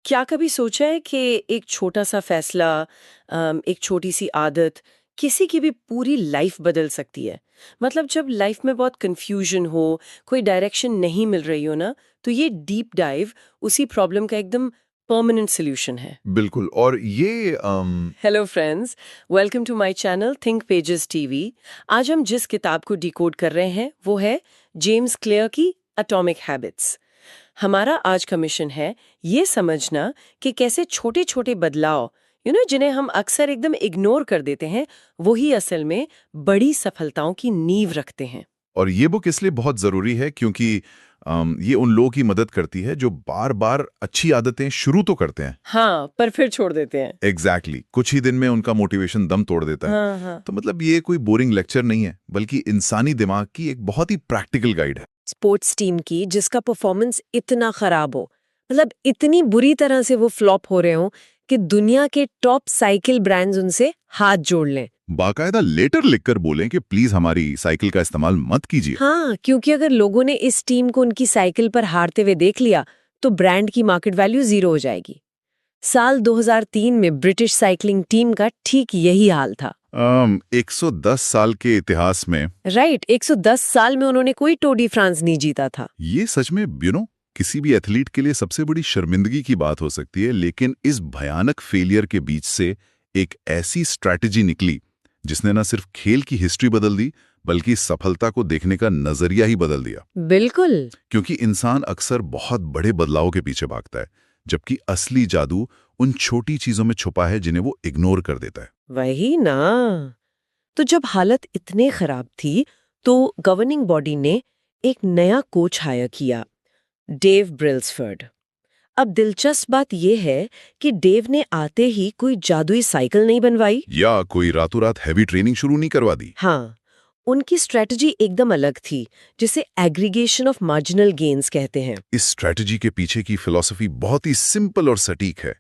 क्या कभी सोचा है कि एक छोटा सा फैसला, एक छोटी सी आदत किसी की भी पूरी लाइफ बदल सकती है? मतलब जब लाइफ में बहुत कंफ्यूजन हो, कोई डायरेक्शन नहीं मिल रही हो ना, तो ये डीप डाइव उसी प्रॉब्लम का एकदम परमानेंट सॉल्यूशन है। बिल्कुल। और ये hello friends, welcome to my channel think pages TV. आज हम जिस किताब को डिकोड कर रहे हैं वो है जेम्स क्लियर की एटॉमिक हैबिट्स। हमारा आज का मिशन है ये समझना कि कैसे छोटे छोटे बदलाव जिन्हें हम अक्सर एकदम इग्नोर कर देते हैं, वही असल में बड़ी सफलताओं की नींव रखते हैं। और ये बुक इसलिए बहुत ज़रूरी है क्योंकि ये उन लोगों की मदद करती है जो बार-बार अच्छी आदतें शुरू तो करते हैं। हाँ, पर फिर छोड़ देते हैं। एग्जैक्टली कुछ ही दिन में उनका मोटिवेशन दम तोड़ देता है। हाँ हाँ। तो मतलब ये कोई बोरिंग लेक्चर नहीं है, बल्कि इंसानी दिमाग की एक बहुत ही प्रैक्टिकल गाइड है। स्पोर्ट्स टीम की जिसका परफॉर्मेंस इतना खराब हो, मतलब इतनी बुरी तरह से वो फ्लॉप हो रहे हो कि दुनिया के टॉप साइकिल ब्रांड्स उनसे हाथ जोड़ लें। बाकायदा लेटर लिखकर बोलें कि प्लीज हमारी साइकिल का इस्तेमाल मत कीजिए। हाँ, क्योंकि अगर लोगों ने इस टीम को उनकी साइकिल पर हारते हुए देख लिया तो ब्रांड की मार्केट वैल्यू जीरो हो जाएगी। साल 2003 में ब्रिटिश साइकिलिंग टीम का ठीक यही हाल था। 110 साल के इतिहास में राइट, 110 साल में उन्होंने कोई टूर डी फ्रांस नहीं जीता था। ये सच में किसी भी एथलीट के लिए सबसे बड़ी शर्मिंदगी की बात हो सकती है, लेकिन इस भयानक फेलियर के बीच से एक ऐसी स्ट्रैटेजी निकली जिसने न सिर्फ खेल की हिस्ट्री बदल दी, बल्कि सफलता को देखने का नजरिया ही बदल दिया। बिल्कुल। क्योंकि इंसान अक्सर बहुत बड़े बदलावों के पीछे भागता है, जबकि असली जादू उन छोटी चीजों में छुपा है जिन्हें वो इग्नोर कर देता है। वही ना। तो जब हालत इतने खराब थी तो गवर्निंग बॉडी ने एक नया कोच हायर किया, डेव ब्रिल्सफोर्ड। अब दिलचस्प बात यह है कि डेव ने आते ही कोई जादुई साइकिल नहीं बनवाई या कोई रातों रात हैवी ट्रेनिंग शुरू नहीं करवा दी। हाँ, उनकी स्ट्रेटजी एकदम अलग थी, जिसे एग्रीगेशन ऑफ मार्जिनल गेन्स कहते हैं। इस स्ट्रैटेजी के पीछे की फिलॉसफी बहुत ही सिंपल और सटीक है।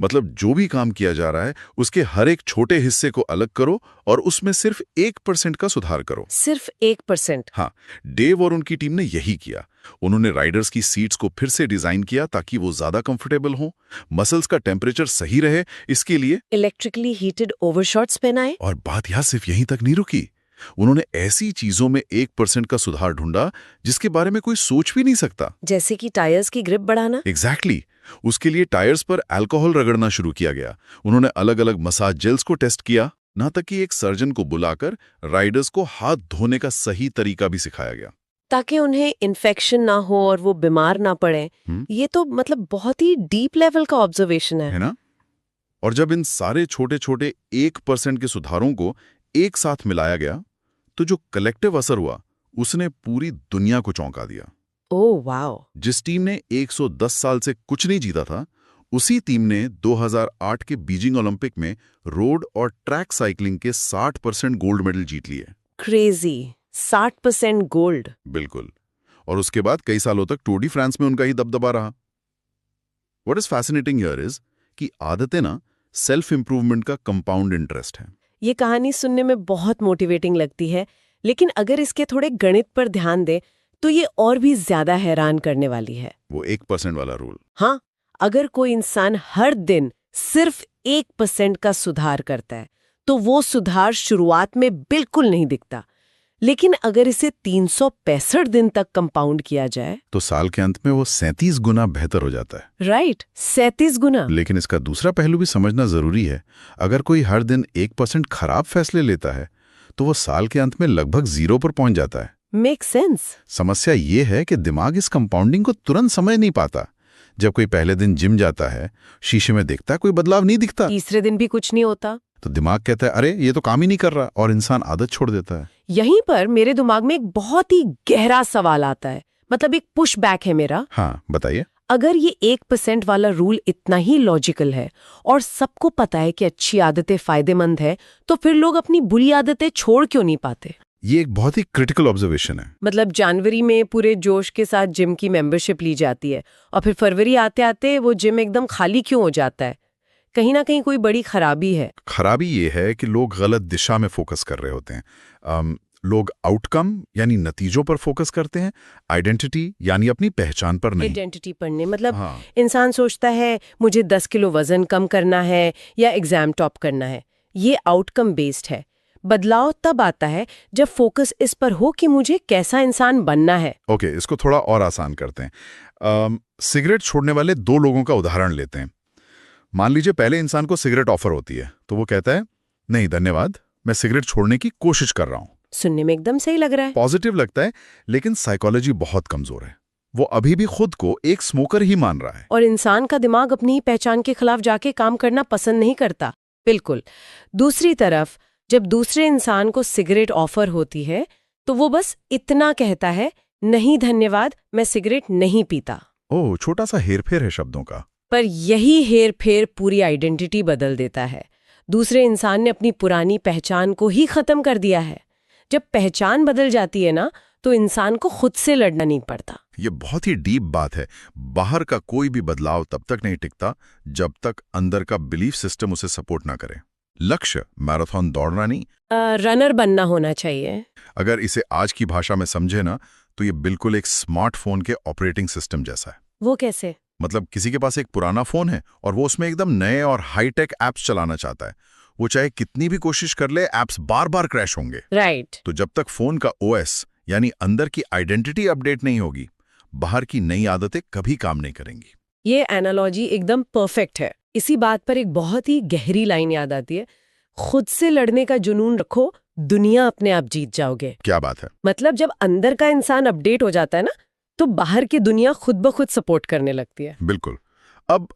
मतलब जो भी काम किया जा रहा है उसके हर एक छोटे हिस्से को अलग करो और उसमें सिर्फ 1% का सुधार करो। सिर्फ 1%? हाँ, डेव और उनकी टीम ने यही किया। उन्होंने राइडर्स की सीट्स को फिर से डिजाइन किया ताकि वो ज्यादा कंफर्टेबल हों, मसल्स का टेम्परेचर सही रहे, इसके लिए इलेक्ट्रिकली हीटेड ओवरशॉट्स पहनाए। और बात यहां सिर्फ यहीं तक नहीं रुकी। उन्होंने ऐसी चीजों में 1% का सुधार ढूंढा जिसके बारे में कोई सोच भी नहीं सकता। जैसे कि टायर्स की ग्रिप बढ़ाना। एग्जैक्टली उसके लिए टायर्स पर अल्कोहल रगड़ना शुरू किया गया। उन्होंने अलग अलग मसाज जेल्स को टेस्ट किया, ना तक कि एक सर्जन को बुलाकर राइडर्स को हाथ धोने का सही तरीका भी सिखाया गया, ताकि उन्हें इन्फेक्शन ना हो और वो बीमार ना पड़े। ये तो मतलब बहुत ही डीप लेवल का ऑब्जर्वेशन है ना? और जब इन सारे छोटे छोटे 1% के सुधारों को एक साथ मिलाया गया तो जो कलेक्टिव असर हुआ उसने पूरी दुनिया को चौंका दिया। Oh wow! जिस टीम ने 110 साल से कुछ नहीं जीता था, उसी टीम ने 2008 के बीजिंग ओलंपिक में रोड और ट्रैक साइकिलिंग के 60% गोल्ड मेडल जीत लिए। Crazy, 60% gold. बिल्कुल। और उसके बाद कई सालों तक टूर डी फ्रांस में उनका ही दबदबा रहा। What is fascinating here is कि आदतें ना सेल्फ इंप्रूवमेंट का कंपाउंड इंटरेस्ट है। ये कहानी सुनने में बहुत मोटिवेटिंग लगती है, लेकिन अगर इसके थोड़े गणित पर ध्यान दें तो ये और भी ज्यादा हैरान करने वाली है। वो 1% वाला रूल। हाँ, अगर कोई इंसान हर दिन सिर्फ 1% का सुधार करता है तो वो सुधार शुरुआत में बिल्कुल नहीं दिखता, लेकिन अगर इसे 365 दिन तक कंपाउंड किया जाए तो साल के अंत में वो 37 गुना बेहतर हो जाता है। राइट, 37 गुना। लेकिन इसका दूसरा पहलू भी समझना जरूरी है। अगर कोई हर दिन 1% खराब फैसले लेता है तो वो साल के अंत में लगभग 0 पर पहुंच जाता है। Make sense. समस्या ये है कि दिमाग इस कंपाउंडिंग को तुरंत समझ नहीं पाता। जब कोई पहले दिन जिम जाता है, शीशे में देखता है कोई बदलाव नहीं दिखता, तीसरे दिन भी कुछ नहीं होता, तो दिमाग कहता है अरे ये तो काम ही नहीं कर रहा, और इंसान आदत छोड़ देता है। यहीं पर मेरे दिमाग में एक बहुत ही गहरा सवाल आता है, मतलब एक पुश बैक है मेरा। हाँ बताइए। अगर ये 1% वाला रूल इतना ही लॉजिकल है और सबको पता है कि अच्छी आदतें फायदेमंद है, तो फिर लोग अपनी बुरी आदतें छोड़ क्यों नहीं पाते? ये एक बहुत ही क्रिटिकल ऑब्जर्वेशन है। मतलब जनवरी में पूरे जोश के साथ जिम की मेंबरशिप ली जाती है और फिर फरवरी आते आते वो जिम एकदम खाली क्यों हो जाता है? कहीं ना कहीं कोई बड़ी खराबी है। खराबी ये है कि लोग गलत दिशा में फोकस कर रहे होते हैं। लोग आउटकम यानी नतीजों पर फोकस करते हैं, आइडेंटिटी यानी अपनी पहचान पर नहीं। आइडेंटिटी पढ़ने मतलब हाँ। इंसान सोचता है मुझे 10 किलो वजन कम करना है या एग्जाम टॉप करना है। ये आउटकम बेस्ड है। बदलाव तब आता है जब फोकस इस पर हो कि मुझे कैसा इंसान बनना है। ओके, इसको थोड़ा और आसान करते हैं। सिगरेट छोड़ने वाले दो लोगों का उदाहरण लेते हैं। मान लीजिए पहले इंसान को सिगरेट ऑफर होती है तो वो कहता है नहीं धन्यवाद, मैं सिगरेट छोड़ने की कोशिश कर रहा हूं। सुनने में एकदम सही लग रहा है। पॉजिटिव लगता है, लेकिन साइकोलॉजी बहुत कमजोर है। वो अभी भी खुद को एक स्मोकर ही मान रहा है। और इंसान का दिमाग अपनी ही पहचान के खिलाफ जाके काम करना पसंद नहीं करता। बिल्कुल। दूसरी तरफ जब दूसरे इंसान को सिगरेट ऑफर होती है तो वो बस इतना कहता है नहीं धन्यवाद, मैं सिगरेट नहीं पीता। ओह, छोटा सा हेरफेर है शब्दों का। पर यही हेर फेर पूरी आइडेंटिटी बदल देता है। दूसरे इंसान ने अपनी पुरानी पहचान को ही खत्म कर दिया है। जब पहचान बदल जाती है ना तो इंसान को खुद से लड़ना नहीं पड़ता। ये बहुत ही डीप बात है। बाहर का कोई भी बदलाव तब तक नहीं टिकता जब तक अंदर का बिलीफ सिस्टम उसे सपोर्ट ना करे। लक्ष्य मैराथन दौड़ना नहीं, रनर बनना होना चाहिए। अगर इसे आज की भाषा में समझे ना तो ये बिल्कुल एक स्मार्टफोन के ऑपरेटिंग सिस्टम जैसा है। वो कैसे? मतलब किसी के पास एक पुराना फोन है और वो उसमें एकदम नए और हाईटेक एप्स चलाना चाहता है। वो चाहे कितनी भी कोशिश कर ले, एप्स बार बार क्रैश होंगे। राइट। तो जब तक फोन का ओएस यानी अंदर की आइडेंटिटी अपडेट नहीं होगी, बाहर की नई आदतें कभी काम नहीं करेंगी। ये एनालॉजी एकदम परफेक्ट है। इसी बात पर एक बहुत ही गहरी लाइन याद आती है, खुद से लड़ने का जुनून रखो, दुनिया अपने आप जीत जाओगे। क्या बात है। मतलब जब अंदर का इंसान अपडेट हो जाता है ना तो बाहर की दुनिया खुद ब खुद सपोर्ट करने लगती है। बिल्कुल। अब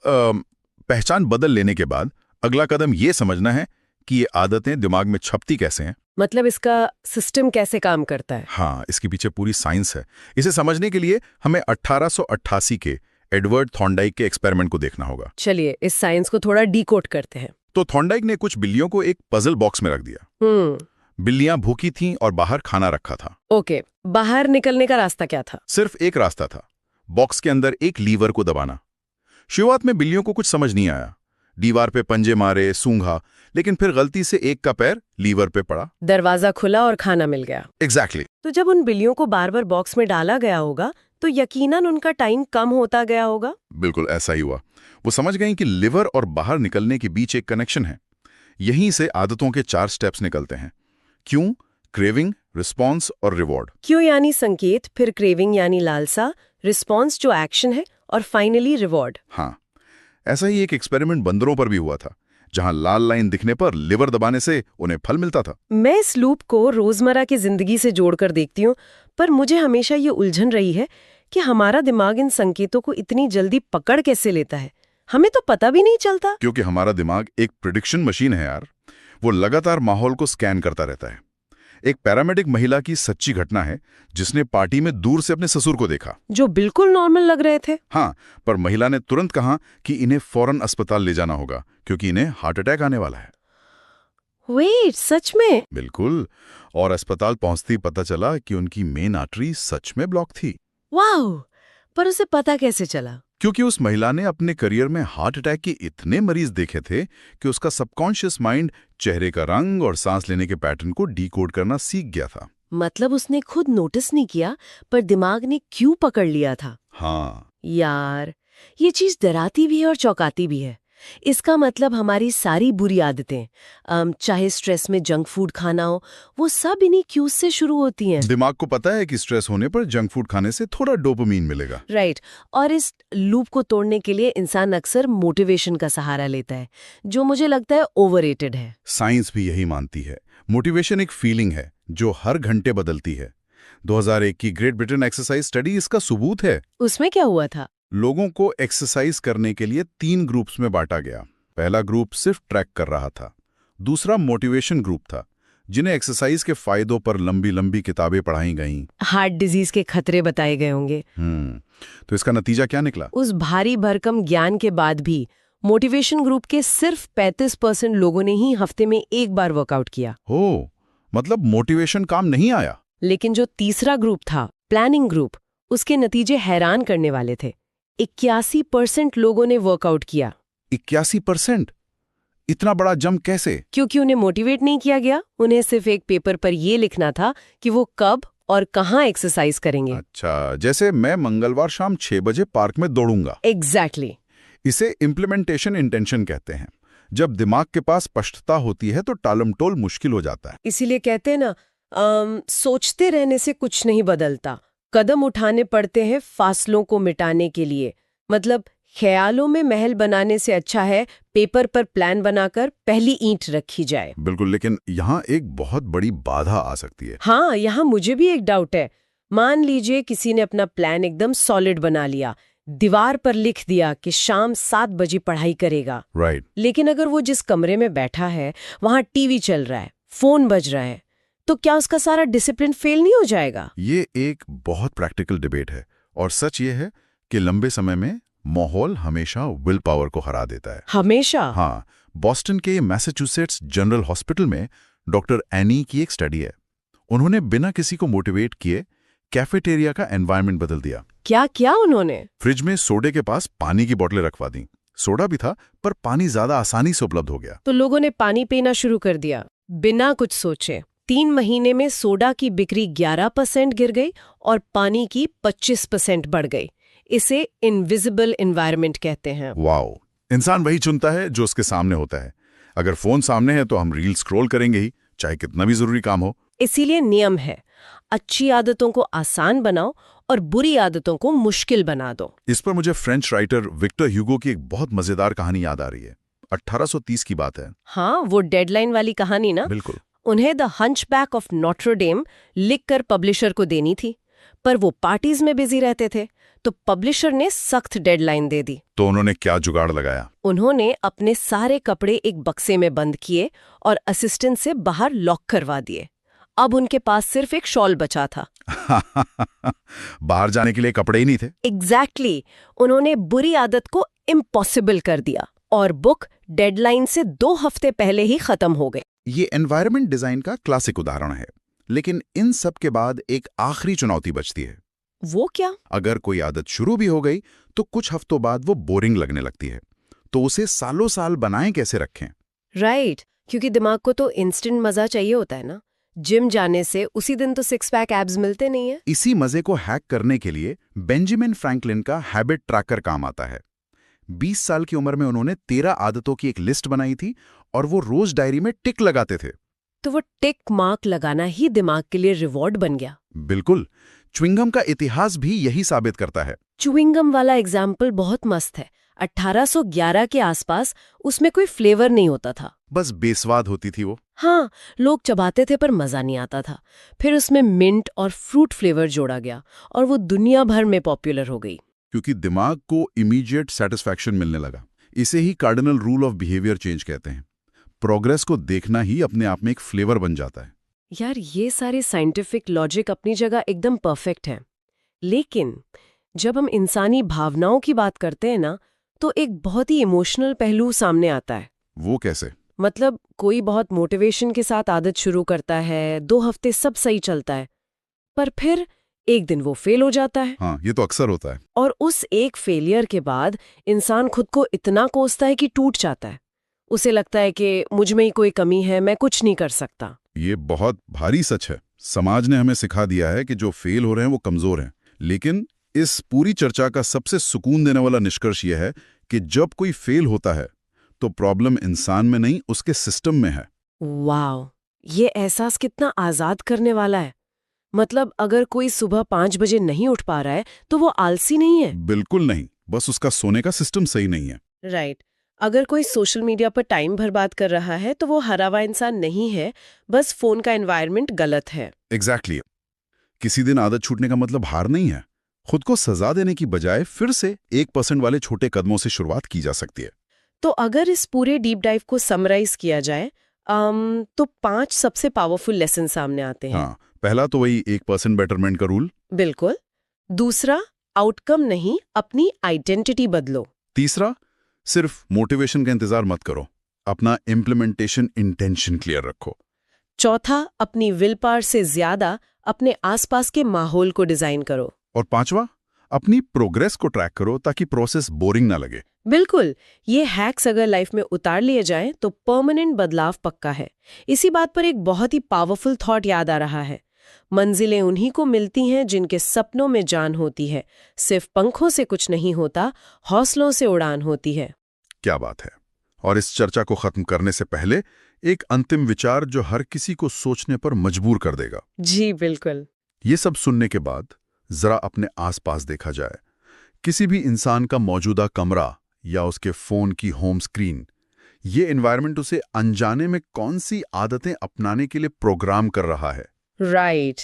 पहचान बदल लेने के बाद अगला कदम ये समझना है कि ये आदतें दिमाग में छपती कैसे हैं। मतलब इसका सिस्टम कैसे काम करता है। हाँ, इसके पीछे पूरी साइंस है। इसे समझने के लिए हमें 1888 के एडवर्ड थॉर्नडाइक के एक्सपेरिमेंट को देखना होगा। चलिए इस साइंस को थोड़ा डीकोड करते हैं। तो थॉर्नडाइक ने कुछ बिल्लियों को एक पजल बॉक्स में रख दिया। बिल्लियां भूखी थीं और बाहर खाना रखा था। ओके, बाहर निकलने का रास्ता क्या था? सिर्फ एक रास्ता था, बॉक्स के अंदर एक लीवर को दबाना। शुरुआत में बिल्लियों को कुछ समझ नहीं आया, दीवार पे पंजे मारे, सूंघा, लेकिन फिर गलती से एक का पैर लीवर पे पड़ा, दरवाजा खुला और खाना मिल गया। एग्जैक्टली। तो जब उन बिल्लियों को बार बार बॉक्स में डाला गया होगा तो यकीनन उनका टाइम कम होता गया होगा। बिल्कुल ऐसा ही हुआ। वो समझ गई कि लिवर और बाहर निकलने के बीच एक कनेक्शन है। यहीं से आदतों के 4 स्टेप्स निकलते हैं। क्यों, क्रेविंग, रिस्पॉन्स और रिवॉर्ड। क्यों यानी संकेत, फिर क्रेविंग यानी लालसा, रिस्पॉन्स जो एक्शन है और फाइनली रिवॉर्ड। हाँ, ऐसा ही एक एक्सपेरिमेंट बंदरों पर भी हुआ था, जहां लाल लाइन दिखने पर लिवर दबाने से उन्हें फल मिलता था। मैं इस लूप को रोजमर्रा की जिंदगी से जोड़कर देखती हूँ, पर मुझे हमेशा ये उलझन रही है कि हमारा दिमाग इन संकेतों को इतनी जल्दी पकड़ कैसे लेता है। हमें तो पता भी नहीं चलता। क्योंकि हमारा दिमाग एक प्रिडिक्शन मशीन है यार। वो लगातार माहौल को स्कैन करता रहता है। एक पैरामेडिक महिला की सच्ची घटना है, जिसने पार्टी में दूर से अपने ससुर को देखा, जो बिल्कुल नॉर्मल लग रहे थे। हाँ, पर महिला ने तुरंत कहा कि इन्हें फौरन अस्पताल ले जाना होगा क्योंकि इन्हें हार्ट अटैक आने वाला है। वेट, सच में? बिल्कुल। और अस्पताल पहुंचते ही पता चला कि उनकी मेन आर्टरी सच में ब्लॉक थी। वाह! पर उसे पता कैसे चला? क्योंकि उस महिला ने अपने करियर में हार्ट अटैक के इतने मरीज देखे थे कि उसका सबकॉन्शियस माइंड चेहरे का रंग और सांस लेने के पैटर्न को डीकोड करना सीख गया था। मतलब उसने खुद नोटिस नहीं किया, पर दिमाग ने क्यों पकड़ लिया था। हाँ यार, ये चीज डराती भी है और चौंकाती भी है। इसका मतलब हमारी सारी बुरी आदतें, चाहे स्ट्रेस में जंक फूड खाना हो, वो सब इन्हीं क्यूज से शुरू होती हैं। दिमाग को पता है कि स्ट्रेस होने पर जंक फूड खाने से थोड़ा डोपामीन मिलेगा। राइट। और इस लूप को तोड़ने के लिए इंसान अक्सर मोटिवेशन का सहारा लेता है, जो मुझे लगता है ओवररेटेड है। साइंस भी यही मानती है। मोटिवेशन एक फीलिंग है जो हर घंटे बदलती है। 2001 की ग्रेट ब्रिटेन एक्सरसाइज स्टडी इसका सबूत है। उसमें क्या हुआ था? लोगों को एक्सरसाइज करने के लिए 3 ग्रुप्स में बांटा गया। पहला ग्रुप सिर्फ ट्रैक कर रहा था। दूसरा मोटिवेशन ग्रुप था, जिन्हें एक्सरसाइज के फायदों पर लंबी लंबी किताबें पढ़ाई गईं। हार्ट डिजीज के खतरे बताए गए होंगे। तो इसका नतीजा क्या निकला? उस भारी भरकम ज्ञान के बाद भी मोटिवेशन ग्रुप के सिर्फ 35% लोगों ने ही हफ्ते में एक बार वर्कआउट किया। हो, मतलब मोटिवेशन काम नहीं आया। लेकिन जो तीसरा ग्रुप था, प्लानिंग ग्रुप, उसके नतीजे हैरान करने वाले थे। 81% लोगों ने वर्कआउट किया। 81%? इतना बड़ा जंप कैसे? क्योंकि उन्हें मोटिवेट नहीं किया गया, उन्हें सिर्फ एक पेपर पर ये लिखना था कि वो कब और कहाँ एक्सरसाइज करेंगे। अच्छा, जैसे मैं मंगलवार शाम 6 बजे पार्क में दौड़ूंगा। एग्जैक्टली। इसे इम्प्लीमेंटेशन इंटेंशन कहते हैं। जब दिमाग के पास स्पष्टता होती है तो टालमटोल मुश्किल हो जाता है। इसीलिए कहते हैं ना, सोचते रहने से कुछ नहीं बदलता, कदम उठाने पड़ते हैं फासलों को मिटाने के लिए। मतलब ख्यालों में महल बनाने से अच्छा है पेपर पर प्लान बनाकर पहली ईंट रखी जाए। बिल्कुल, लेकिन यहाँ एक बहुत बड़ी बाधा आ सकती है। हाँ, यहाँ मुझे भी एक डाउट है। मान लीजिए किसी ने अपना प्लान एकदम सॉलिड बना लिया, दीवार पर लिख दिया कि शाम 7 बजे पढ़ाई करेगा। राइट। लेकिन अगर वो जिस कमरे में बैठा है वहां टीवी चल रहा है, फोन बज रहा है, तो क्या उसका सारा डिसिप्लिन फेल नहीं हो जाएगा? ये एक बहुत प्रैक्टिकल डिबेट है और सच ये है कि लंबे समय में माहौल हमेशा विल पावर को हरा देता है। हमेशा? हाँ, बॉस्टन के मैसाचुसेट्स जनरल हॉस्पिटल में डॉक्टर एनी की एक स्टडी है। उन्होंने बिना किसी को मोटिवेट किए कैफेटेरिया का एनवायरनमेंट बदल दिया। क्या किया उन्होंने? फ्रिज में सोडे के पास पानी की बोतलें रखवा दी। सोडा भी था, पर पानी ज्यादा आसानी से उपलब्ध हो गया। तो लोगों ने पानी पीना शुरू कर दिया बिना कुछ सोचे। 3 महीने में सोडा की बिक्री 11% गिर गई और पानी की 25% बढ़ गई। इसे इनविजिबल एनवायरनमेंट कहते हैं। वाओ! इंसान वही चुनता है जो उसके सामने होता है। अगर फोन सामने है तो हम रील स्क्रॉल करेंगे ही, चाहे कितना भी जरूरी काम हो। इसीलिए नियम है, अच्छी आदतों को आसान बनाओ और बुरी आदतों को मुश्किल बना दो। इस पर मुझे फ्रेंच राइटर विक्टर ह्यूगो की एक बहुत मजेदार कहानी याद आ रही है। 1830 की बात है। हाँ, वो डेडलाइन वाली कहानी ना? बिल्कुल। उन्हें the hunchback of Notre Dame लिखकर पब्लिशर को देनी थी, पर वो पार्टीज में बिजी रहते थे, तो पब्लिशर ने सख्त डेडलाइन दे दी। तो उन्होंने क्या जुगाड़ लगाया? उन्होंने अपने सारे कपड़े एक बक्से में बंद किए और असिस्टेंट से बाहर लॉक करवा दिए। अब उनके पास सिर्फ एक शॉल बचा था। बाहर जाने के लिए कपड़े ही नहीं थे। एग्जैक्टली। उन्होंने बुरी आदत को इम्पॉसिबल कर दिया और बुक डेडलाइन से 2 हफ्ते पहले ही खत्म हो गई। ये एनवायरनमेंट डिजाइन का क्लासिक उदाहरण है। लेकिन इन सब के बाद एक आखिरी चुनौती बचती है। वो क्या? अगर कोई आदत शुरू भी हो गई तो कुछ हफ्तों बाद वो बोरिंग लगने लगती है। तो उसे सालों साल बनाएं कैसे रखें? राइट, क्योंकि दिमाग को तो इंस्टेंट मजा चाहिए होता है ना। जिम जाने से उसी दिन तो 6 पैक एब्स मिलते नहीं है। इसी मजे को हैक करने के लिए बेंजामिन फ्रैंकलिन का हैबिट ट्रैकर काम आता है। 20 साल की उम्र में उन्होंने 13 आदतों की एक लिस्ट बनाई थी और वो रोज डायरी में टिक लगाते थे। तो वो टिक मार्क लगाना ही दिमाग के लिए रिवॉर्ड बन गया। बिल्कुल। च्युइंगम का इतिहास भी यही साबित करता है। च्युइंगम वाला एग्जाम्पल बहुत मस्त है। 1811 के आसपास उसमें कोई फ्लेवर नहीं होता था, बस बेस्वाद होती थी वो। हाँ, लोग चबाते थे पर मजा नहीं आता था। फिर उसमें मिंट और फ्रूट फ्लेवर जोड़ा गया और वो दुनिया भर में पॉपुलर हो गई। क्योंकि दिमाग को इमीडिएट सेटिस्फैक्शन मिलने लगा। इसे ही cardinal rule of behaviour change कहते हैं। प्रोग्रेस को देखना ही अपने आप में एक फ्लेवर बन जाता है। यार, ये सारे साइंटिफिक लॉजिक अपनी जगह एकदम परफेक्ट है, लेकिन जब हम इंसानी भावनाओं की बात करते हैं ना, तो एक बहुत ही इमोशनल पहलू सामने आता है। वो कैसे? मतलब कोई बहुत मोटिवेशन के साथ आदत शुरू करता है, 2 हफ्ते सब सही चलता है, पर फिर एक दिन वो फेल हो जाता है। हाँ, ये तो अक्सर होता है। और उस एक फेलियर के बाद इंसान खुद को इतना कोसता है कि टूट जाता है। उसे लगता है कि मुझ में ही कोई कमी है, मैं कुछ नहीं कर सकता। ये बहुत भारी सच है। समाज ने हमें सिखा दिया है कि जो फेल हो रहे हैं वो कमजोर हैं। लेकिन इस पूरी चर्चा का सबसे सुकून देने वाला निष्कर्ष यह है कि जब कोई फेल होता है तो प्रॉब्लम इंसान में नहीं, उसके सिस्टम में है। वाह, ये एहसास कितना आजाद करने वाला है। मतलब अगर कोई सुबह 5 बजे नहीं उठ पा रहा है तो वो आलसी नहीं है। बिल्कुल नहीं, बस उसका सोने का सिस्टम सही नहीं है। राइट। अगर कोई सोशल मीडिया पर टाइम बर्बाद कर रहा है तो वो हरा हुआ इंसान नहीं है, बस फोन का एनवायरनमेंट गलत है। एग्जैक्टली। किसी दिन आदत छूटने का मतलब हार नहीं है। खुद को सजा देने की बजाय फिर से 1% वाले छोटे कदमों से शुरुआत की जा सकती है। तो अगर इस पूरे डीप डाइव को समराइज किया जाए तो 5 सबसे पावरफुल लेसन सामने आते हैं। हाँ, पहला तो वही 1% बेटरमेंट का रूल। बिल्कुल। दूसरा, आउटकम नहीं, अपनी आइडेंटिटी बदलो। तीसरा, सिर्फ मोटिवेशन का इंतजार मत करो, अपना इम्प्लीमेंटेशन इंटेंशन क्लियर रखो। चौथा, अपनी विल पावर से ज्यादा अपने आसपास के माहौल को डिजाइन करो। और पांचवा, अपनी प्रोग्रेस को ट्रैक करो ताकि प्रोसेस बोरिंग ना लगे। बिल्कुल, ये हैक्स अगर लाइफ में उतार लिए जाएं तो परमानेंट बदलाव पक्का है। इसी बात पर एक बहुत ही पावरफुल थॉट याद आ रहा है। मंजिलें उन्हीं को मिलती हैं जिनके सपनों में जान होती है। सिर्फ पंखों से कुछ नहीं होता, हौसलों से उड़ान होती है। क्या बात है। और इस चर्चा को खत्म करने से पहले एक अंतिम विचार जो हर किसी को सोचने पर मजबूर कर देगा। जी बिल्कुल। ये सब सुनने के बाद जरा अपने आसपास देखा जाए। किसी भी इंसान का मौजूदा कमरा या उसके फोन की होम स्क्रीन, ये एनवायरनमेंट उसे अनजाने में कौन सी आदतें अपनाने के लिए प्रोग्राम कर रहा है। राइट।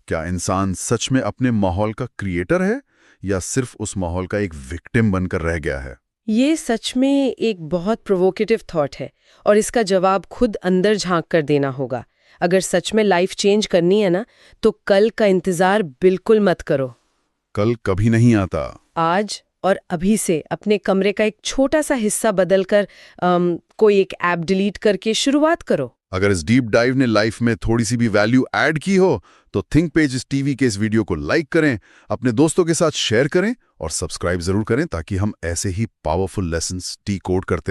क्या इंसान सच में अपने माहौल का क्रिएटर है या सिर्फ उस माहौल का एक विक्टिम बनकर रह गया है? ये सच में एक बहुत प्रोवोकेटिव थॉट है और इसका जवाब खुद अंदर झांक कर देना होगा। अगर सच में लाइफ चेंज करनी है ना, तो कल का इंतजार बिल्कुल मत करो। कल कभी नहीं आता। आज और अभी से अपने कमरे का एक छोटा सा हिस्सा बदलकर कोई एक ऐप डिलीट करके शुरुआत करो। अगर इस डीप डाइव ने लाइफ में थोड़ी सी भी वैल्यू ऐड की हो तो थिंक पेजेस टीवी के इस वीडियो को लाइक करें, अपने दोस्तों के साथ शेयर करें और सब्सक्राइब जरूर करें ताकि हम ऐसे ही पावरफुल लेसन्स डिकोड करते